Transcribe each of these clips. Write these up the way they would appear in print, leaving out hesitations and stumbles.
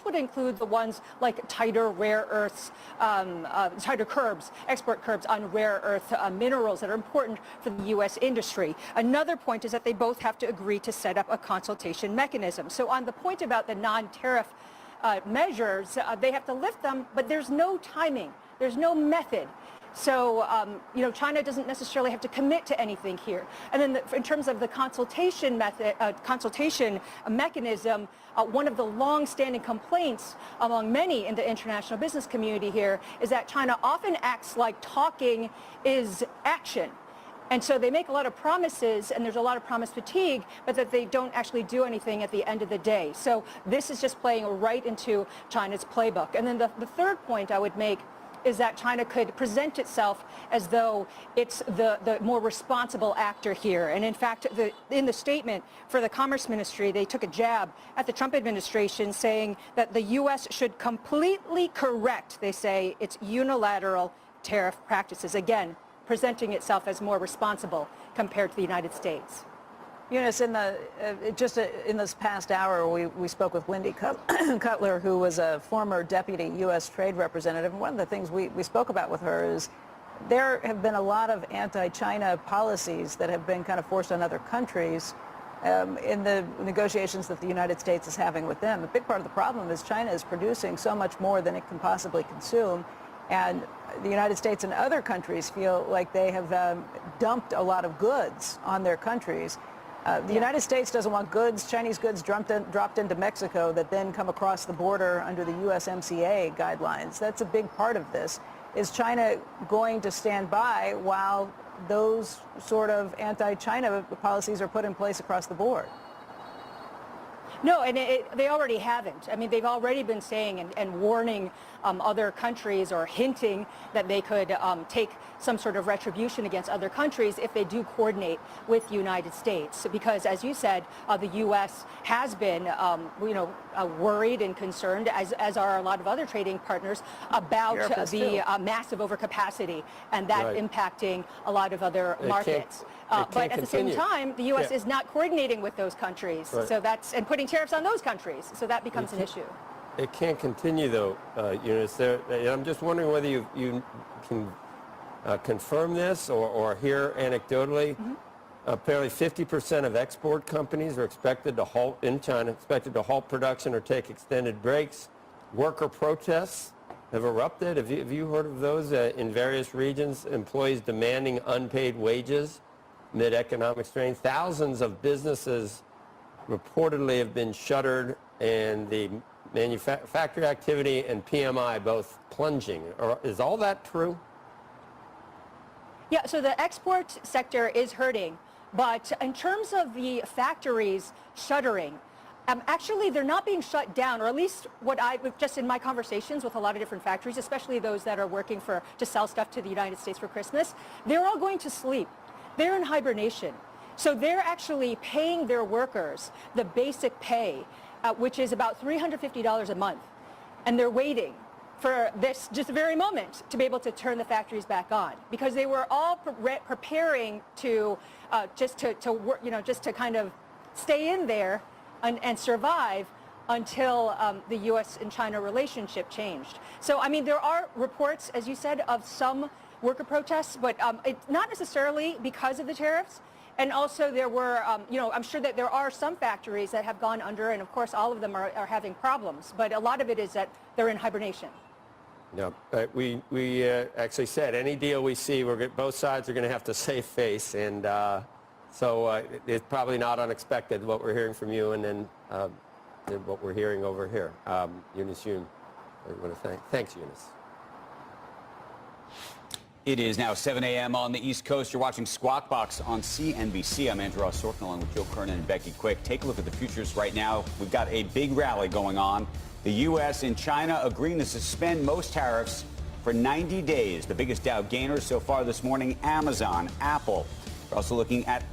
would include the ones like tighter rare earths, tighter curbs, export curbs on rare earth minerals that are important for the U.S. industry. Another point is that they both have to agree to set up a consultation mechanism. So on the point about the non-tariff measures, they have to lift them, but there's no timing. There's no method. So, China doesn't necessarily have to commit to anything here. And then in terms of the consultation mechanism, one of the long-standing complaints among many in the international business community here is that China often acts like talking is action. And so they make a lot of promises, and there's a lot of promise fatigue, but that they don't actually do anything at the end of the day. So this is just playing right into China's playbook. And then the third point I would make is that China could present itself as though it's the more responsible actor here. And in fact, in the statement for the Commerce Ministry, they took a jab at the Trump administration, saying that the U.S. should completely correct, they say, its unilateral tariff practices. Again, presenting itself as more responsible compared to the United States. Eunice, in this past hour, we spoke with Wendy Cutler, who was a former deputy U.S. trade representative. And one of the things we spoke about with her is there have been a lot of anti-China policies that have been kind of forced on other countries in the negotiations that the United States is having with them. A big part of the problem is China is producing so much more than it can possibly consume. And the United States and other countries feel like they have dumped a lot of goods on their countries. The United States doesn't want Chinese goods dropped into Mexico that then come across the border under the USMCA guidelines. That's a big part of this. Is China going to stand by while those sort of anti-China policies are put in place across the board? No, and they already haven't. I mean, they've already been saying and warning other countries, or hinting that they could take some sort of retribution against other countries if they do coordinate with the United States. Because, as you said, the U.S. has been, worried and concerned, as are a lot of other trading partners, about the massive overcapacity and that impacting a lot of other markets. But at the same time, the U.S. is not coordinating with those countries, so that's, and putting tariffs on those countries, so that becomes an issue. It can't continue, though, Eunice. I'm just wondering whether you can confirm this or hear anecdotally. Apparently 50% of export companies are expected to halt in China, expected to halt production or take extended breaks. Worker protests have erupted. Have you heard of those in various regions? Employees demanding unpaid wages amid economic strain. Thousands of businesses reportedly have been shuttered, and the manufacturing activity and PMI both plunging. Is all that true? Yeah, so the export sector is hurting, but in terms of the factories shuttering, actually they're not being shut down, or at least just in my conversations with a lot of different factories, especially those that are working to sell stuff to the United States for Christmas, they're all going to sleep. They're in hibernation. So they're actually paying their workers the basic pay, which is about $350 a month. And they're waiting for this just very moment to be able to turn the factories back on, because they were all preparing to just to kind of stay in there and survive until the U.S. and China relationship changed. So, I mean, there are reports, as you said, of some worker protests, but it's not necessarily because of the tariffs. And also there were, I'm sure that there are some factories that have gone under, and of course all of them are having problems, but a lot of it is that they're in hibernation. No, we actually said any deal we see, both sides are going to have to save face, and so it's probably not unexpected what we're hearing from you, and then what we're hearing over here. Eunice Yoon, I want to thanks, Eunice. It is now 7 a.m. on the East Coast. You're watching Squawk Box on CNBC. I'm Andrew Ross Sorkin, along with Joe Kernan and Becky Quick. Take a look at the futures right now. We've got a big rally going on. The U.S. and China agreeing to suspend most tariffs for 90 days. The biggest Dow gainers so far this morning, Amazon, Apple. We're also looking at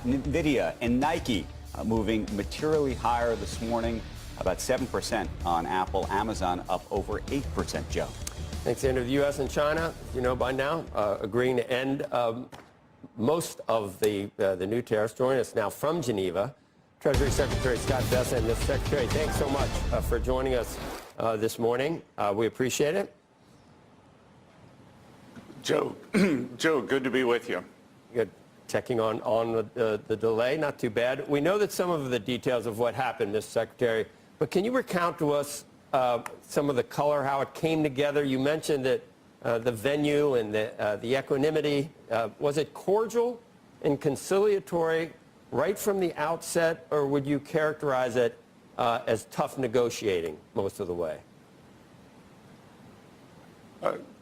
NVIDIA and Nike moving materially higher this morning, about 7% on Apple. Amazon up over 8%, Joe. Thanks, Andrew. The U.S. and China, you know by now, agreeing to end most of the new tariffs. Joining us now from Geneva, Treasury Secretary Scott Bessent. Mr. Secretary, thanks so much for joining us. this morning. We appreciate it. Joe, Joe, good to be with you. Good. Checking on the delay, not too bad. We know that some of the details of what happened, Mr. Secretary, but can you recount to us some of the color, how it came together? You mentioned that the venue and the equanimity. Was it cordial and conciliatory right from the outset, or would you characterize it as tough negotiating most of the way?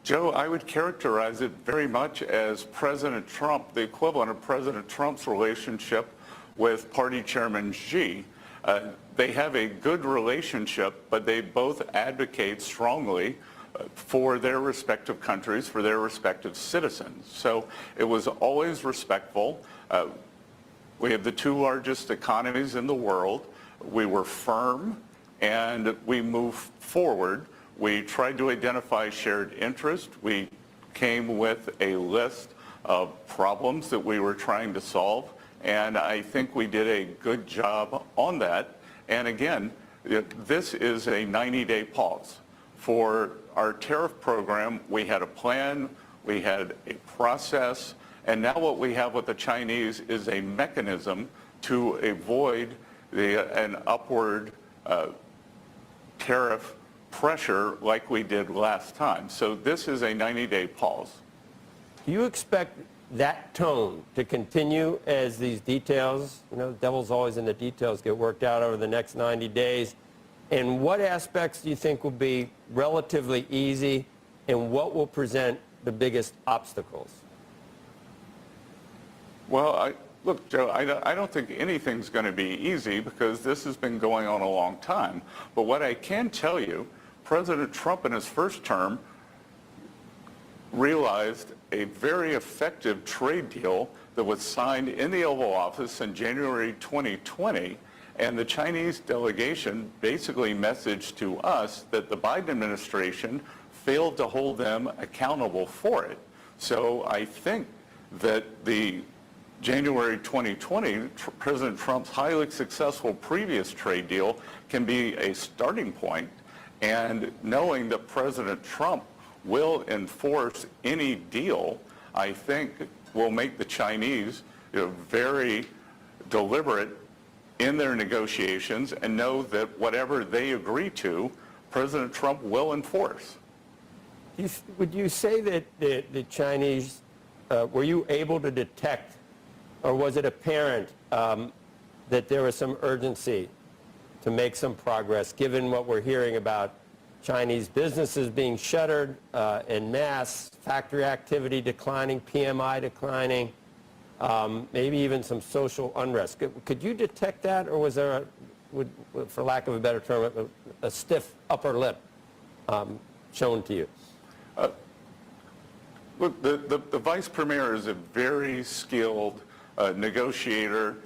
Joe, I would characterize it very much as President Trump, the equivalent of President Trump's relationship with Party Chairman Xi. They have a good relationship, but they both advocate strongly for their respective countries, for their respective citizens. So it was always respectful. We have the two largest economies in the world. We were firm and we moved forward. We tried to identify shared interest. We came with a list of problems that we were trying to solve, and I think we did a good job on that. And again, this is a 90-day pause. For our tariff program, we had a plan, we had a process, and now what we have with the Chinese is a mechanism to avoid an upward tariff pressure like we did last time. So this is a 90-day pause. Do you expect that tone to continue as these details, the devil's always in the details, get worked out over the next 90 days? And what aspects do you think will be relatively easy, and what will present the biggest obstacles? Well, look, Joe, I don't think anything's going to be easy because this has been going on a long time. But what I can tell you, President Trump in his first term realized a very effective trade deal that was signed in the Oval Office in January 2020, and the Chinese delegation basically messaged to us that the Biden administration failed to hold them accountable for it. So I think that the January 2020, President Trump's highly successful previous trade deal can be a starting point, and knowing that President Trump will enforce any deal, I think will make the Chinese very deliberate in their negotiations and know that whatever they agree to, President Trump will enforce. Would you say that the Chinese, were you able to detect, or was it apparent that there was some urgency to make some progress, given what we're hearing about Chinese businesses being shuttered en masse, factory activity declining, PMI declining, maybe even some social unrest? Could you detect that, or was there, for lack of a better term, a stiff upper lip shown to you? Look, the Vice Premier is a very skilled negotiator.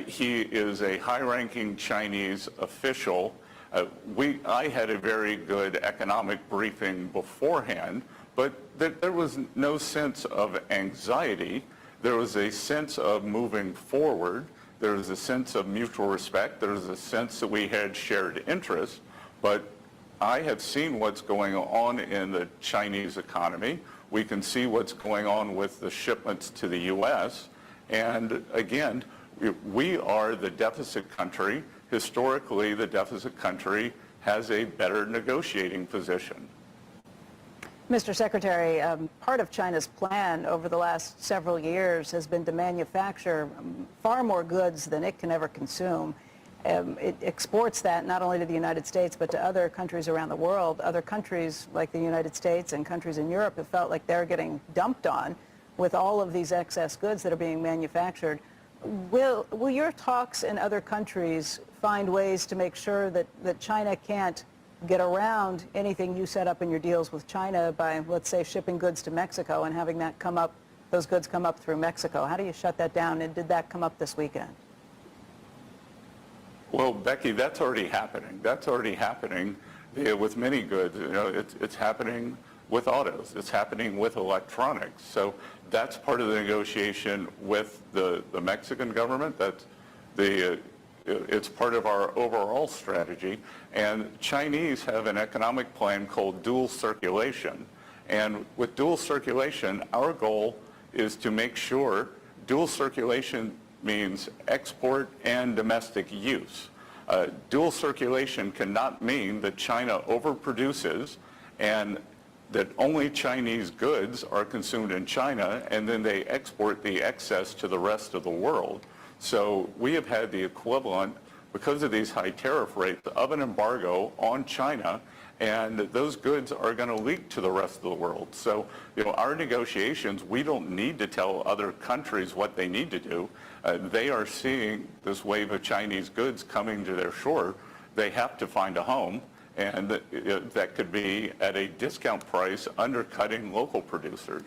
He is a high-ranking Chinese official. I had a very good economic briefing beforehand, but there was no sense of anxiety. There was a sense of moving forward. There was a sense of mutual respect. There was a sense that we had shared interests. But I have seen what's going on in the Chinese economy. We can see what's going on with the shipments to the U.S. And again, we are the deficit country. Historically, the deficit country has a better negotiating position. Mr. Secretary, part of China's plan over the last several years has been to manufacture far more goods than it can ever consume. It exports that not only to the United States, but to other countries around the world. Other countries like the United States and countries in Europe have felt like they're getting dumped on with all of these excess goods that are being manufactured. Will your talks in other countries find ways to make sure that China can't get around anything you set up in your deals with China by, let's say, shipping goods to Mexico and having that come up, those goods come up through Mexico? How do you shut that down, and did that come up this weekend? Well, Becky, that's already happening. That's already happening with many goods. It's happening with autos. It's happening with electronics. So that's part of the negotiation with the Mexican government. That's the It's part of our overall strategy. And Chinese have an economic plan called dual circulation. And with dual circulation, our goal is to make sure dual circulation means export and domestic use. Dual circulation cannot mean that China overproduces and that only Chinese goods are consumed in China and then they export the excess to the rest of the world. So we have had the equivalent, because of these high tariff rates, of an embargo on China, and those goods are going to leak to the rest of the world. So, our negotiations, we don't need to tell other countries what they need to do. They are seeing this wave of Chinese goods coming to their shore. They have to find a home, and that could be at a discount price, undercutting local producers.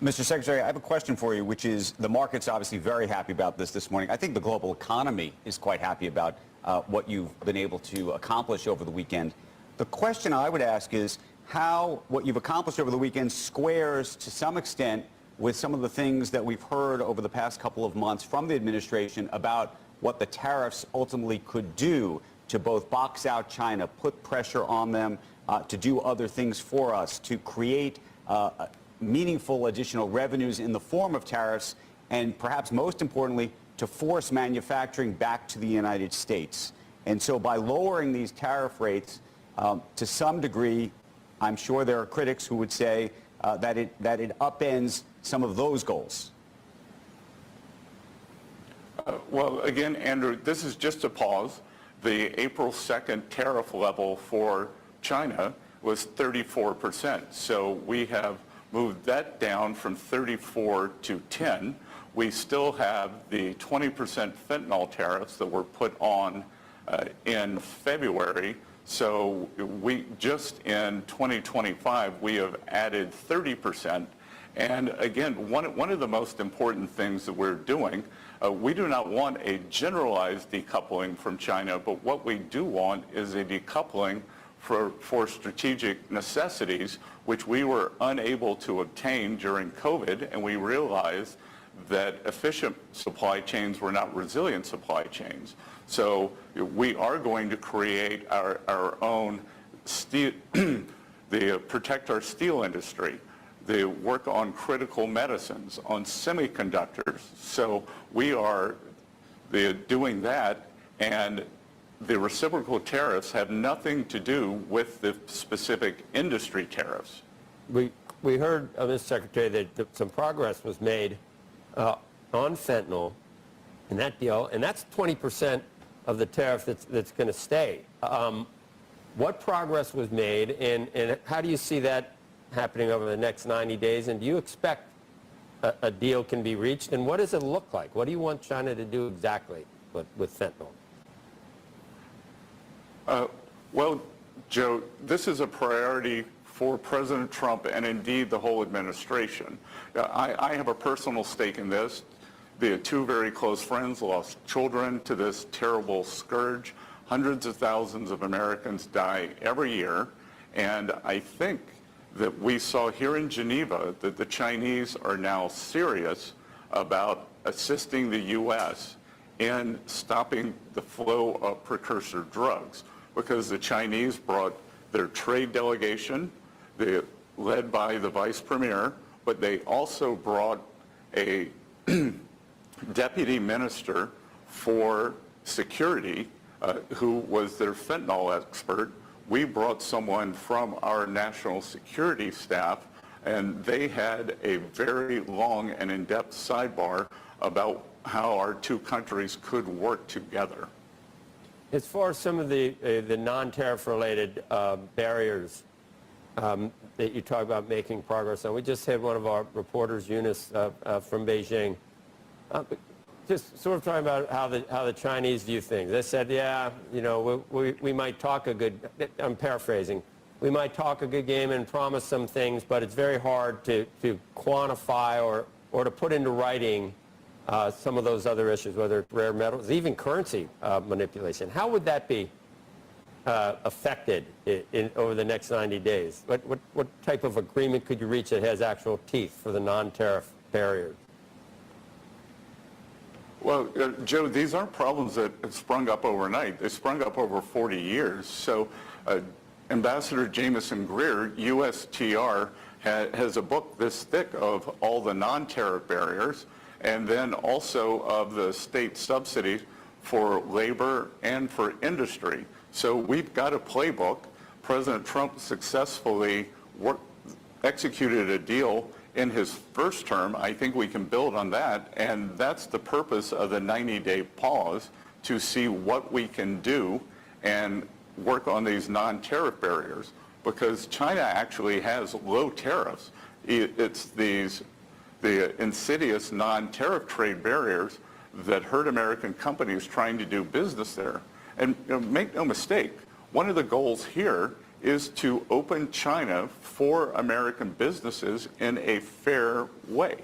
Mr. Secretary, I have a question for you, which is the market's obviously very happy about this morning. I think the global economy is quite happy about what you've been able to accomplish over the weekend. The question I would ask is how what you've accomplished over the weekend squares to some extent with some of the things that we've heard over the past couple of months from the administration about what the tariffs ultimately could do to both box out China, put pressure on them to do other things for us, to create meaningful additional revenues in the form of tariffs, and perhaps most importantly, to force manufacturing back to the United States. And so by lowering these tariff rates, to some degree, I'm sure there are critics who would say that it upends some of those goals. Well, again, Andrew, this is just a pause. The April 2nd tariff level for China was 34%. So we have moved that down from 34 to 10. We still have the 20% fentanyl tariffs that were put on in February. So we just in 2025, we have added 30%. And again, one of the most important things that we're doing, we do not want a generalized decoupling from China, but what we do want is a decoupling for strategic necessities, which we were unable to obtain during COVID, and we realized that efficient supply chains were not resilient supply chains. So we are going to create our own steel, protect our steel industry, the work on critical medicines, on semiconductors. So we are doing that, and the reciprocal tariffs have nothing to do with the specific industry tariffs. We heard, Mr. Secretary, that some progress was made on fentanyl in that deal, and that's 20% of the tariff that's going to stay. What progress was made, and how do you see that happening over the next 90 days, and do you expect a deal can be reached, and what does it look like? What do you want China to do exactly with fentanyl? Well, Joe, this is a priority for President Trump and indeed the whole administration. I have a personal stake in this. The two very close friends lost children to this terrible scourge. Hundreds of thousands of Americans die every year. And I think that we saw here in Geneva that the Chinese are now serious about assisting the U.S. in stopping the flow of precursor drugs, because the Chinese brought their trade delegation, led by the vice premier, but they also brought a deputy minister for security who was their fentanyl expert. We brought someone from our national security staff, and they had a very long and in-depth sidebar about how our two countries could work together. As far as some of the non-tariff related barriers that you talk about making progress on, we just had one of our reporters, Eunice, from Beijing, just sort of talking about how the Chinese view things. They said, yeah, we might talk a good, I'm paraphrasing, we might talk a good game and promise some things, but it's very hard to quantify or to put into writing some of those other issues, whether it's rare metals, even currency manipulation. How would that be affected over the next 90 days? What type of agreement could you reach that has actual teeth for the non-tariff barriers? Well, Joe, these aren't problems that have sprung up overnight. They sprung up over 40 years. So Ambassador Jameson Greer, USTR, has a book this thick of all the non-tariff barriers and then also of the state subsidies for labor and for industry. So we've got a playbook. President Trump successfully executed a deal in his first term. I think we can build on that, and that's the purpose of the 90-day pause, to see what we can do and work on these non-tariff barriers, because China actually has low tariffs. It's the insidious non-tariff trade barriers that hurt American companies trying to do business there. And make no mistake, one of the goals here is to open China for American businesses in a fair way.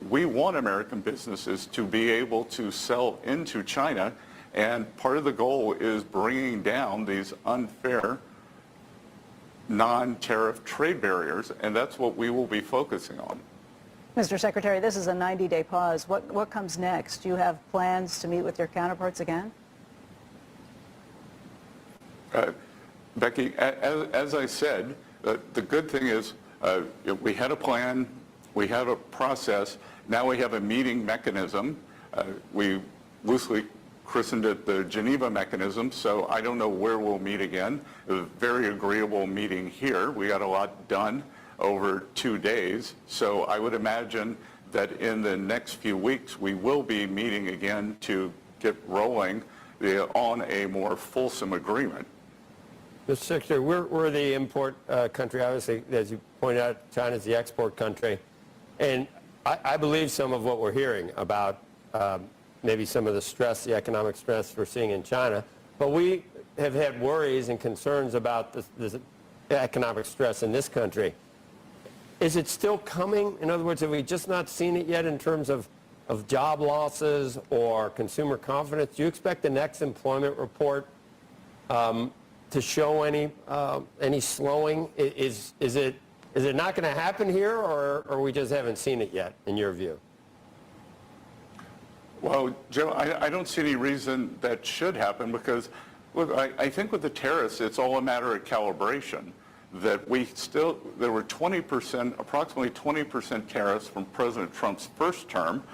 We want American businesses to be able to sell into China, and part of the goal is bringing down these unfair non-tariff trade barriers, and that's what we will be focusing on. Mr. Secretary, this is a 90-day pause. What comes next? Do you have plans to meet with your counterparts again? Becky, as I said, the good thing is we had a plan, we have a process, now we have a meeting mechanism. We loosely christened it the Geneva mechanism, so I don't know where we'll meet again. It was a very agreeable meeting here. We got a lot done over 2 days, so I would imagine that in the next few weeks we will be meeting again to get rolling on a more fulsome agreement. Mr. Secretary, we're the import country. Obviously, as you pointed out, China's the export country. And I believe some of what we're hearing about maybe some of the stress, the economic stress we're seeing in China. But we have had worries and concerns about this economic stress in this country. Is it still coming? In other words, have we just not seen it yet in terms of job losses or consumer confidence? Do you expect the next employment report to show any slowing? Is it not going to happen here, or we just haven't seen it yet, in your view? Well, Joe, I don't see any reason that should happen, because, look, I think with the tariffs, it's all a matter of calibration. That there were 20%, approximately 20% tariffs from President Trump's first term.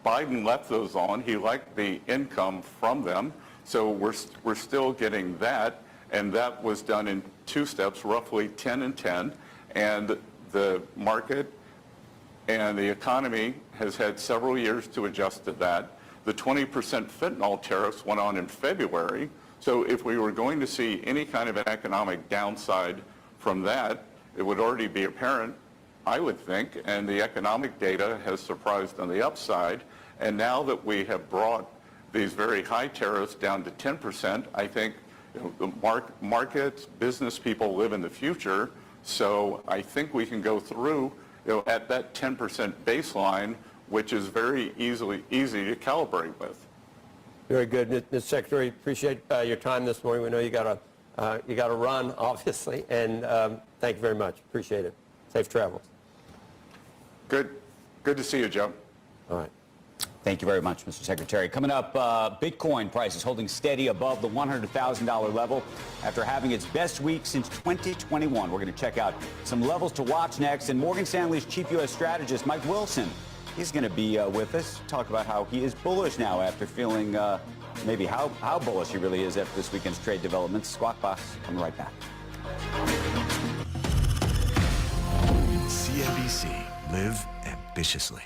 Biden left those on. He liked the income from them. So we're still getting that. And that was done in 2 steps, roughly 10 and 10. And the market and the economy has had several years to adjust to that. The 20% fentanyl tariffs went on in February. So if we were going to see any kind of an economic downside from that, it would already be apparent, I would think, and the economic data has surprised on the upside. And now that we have brought these very high tariffs down to 10%, I think the markets, business people live in the future. So I think we can go through at that 10% baseline, which is very easy to calibrate with. Very good. Mr. Secretary, appreciate your time this morning. We know you got to run, obviously, and thank you very much. Appreciate it. Safe travels. Good to see you, Joe. All right. Thank you very much, Mr. Secretary. Coming up, Bitcoin prices holding steady above the $100,000 level after having its best week since 2021. We're going to check out some levels to watch next. And Morgan Stanley's chief U.S. strategist, Mike Wilson, he's going to be with us, talk about how he is bullish now after feeling maybe how bullish he really is after this weekend's trade developments. Squawk Box coming right back. CNBC. Live ambitiously.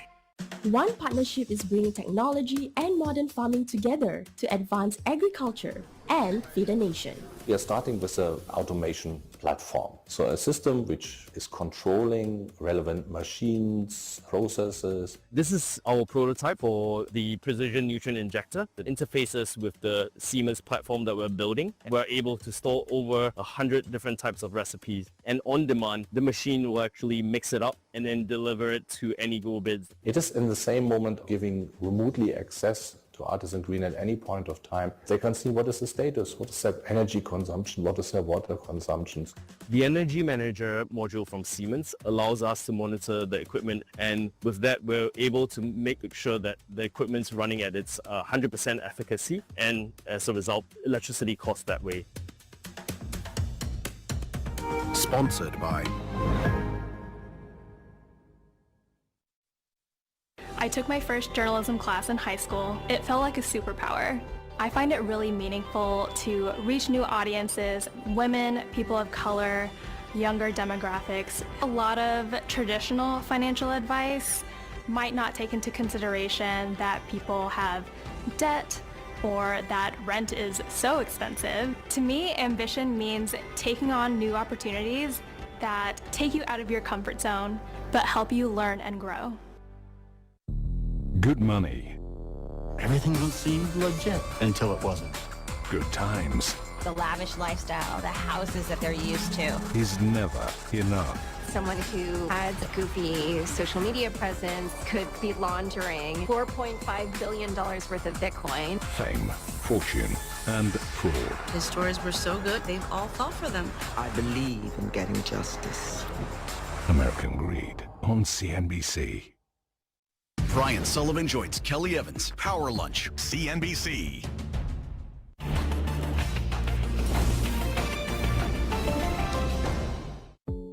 One Partnership is bringing technology and modern farming together to advance agriculture and feed a nation. We are starting with an automation platform. So a system which is controlling relevant machines, processes. This is our prototype for the Precision Nutrient Injector that interfaces with the Siemens platform that we're building. We're able to store over 100 different types of recipes, and on demand, the machine will actually mix it up and then deliver it to any grow bids. It is in the same moment giving remotely access to Artisan Green at any point of time. They can see what is the status, what is their energy consumption, what is their water consumption. The Energy Manager module from Siemens allows us to monitor the equipment, and with that we're able to make sure that the equipment's running at its 100% efficacy, and as a result, electricity costs that way. Sponsored by... I took my first journalism class in high school. It felt like a superpower. I find it really meaningful to reach new audiences, women, people of color, younger demographics. A lot of traditional financial advice might not take into consideration that people have debt or that rent is so expensive. To me, ambition means taking on new opportunities that take you out of your comfort zone, but help you learn and grow. Good money. Everything seemed legit until it wasn't. Good times. The lavish lifestyle, the houses that they're used to. Is never enough. Someone who has a goofy social media presence could be laundering $4.5 billion worth of Bitcoin. Fame, fortune, and fraud. His stories were so good, they've all fell for them. I believe in getting justice. American Greed on CNBC. Brian Sullivan joins Kelly Evans. Power Lunch, CNBC.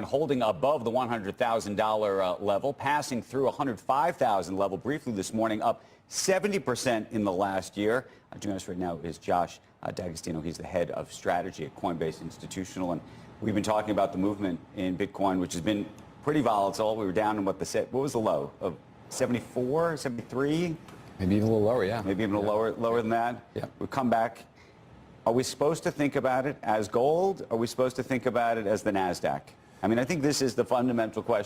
Holding above the $100,000 level, passing through $105,000 level briefly this morning, up 70% in the last year. Joining us right now is Josh D'Agostino. He's the head of strategy at Coinbase Institutional, and we've been talking about the movement in Bitcoin, which has been pretty volatile. We were down in what was the low of 74, 73? Maybe even a little lower, yeah. Maybe even a little lower than that? Yeah. We've come back. Are we supposed to think about it as gold? Are we supposed to think about it as the NASDAQ? I mean, I think this is the fundamental question.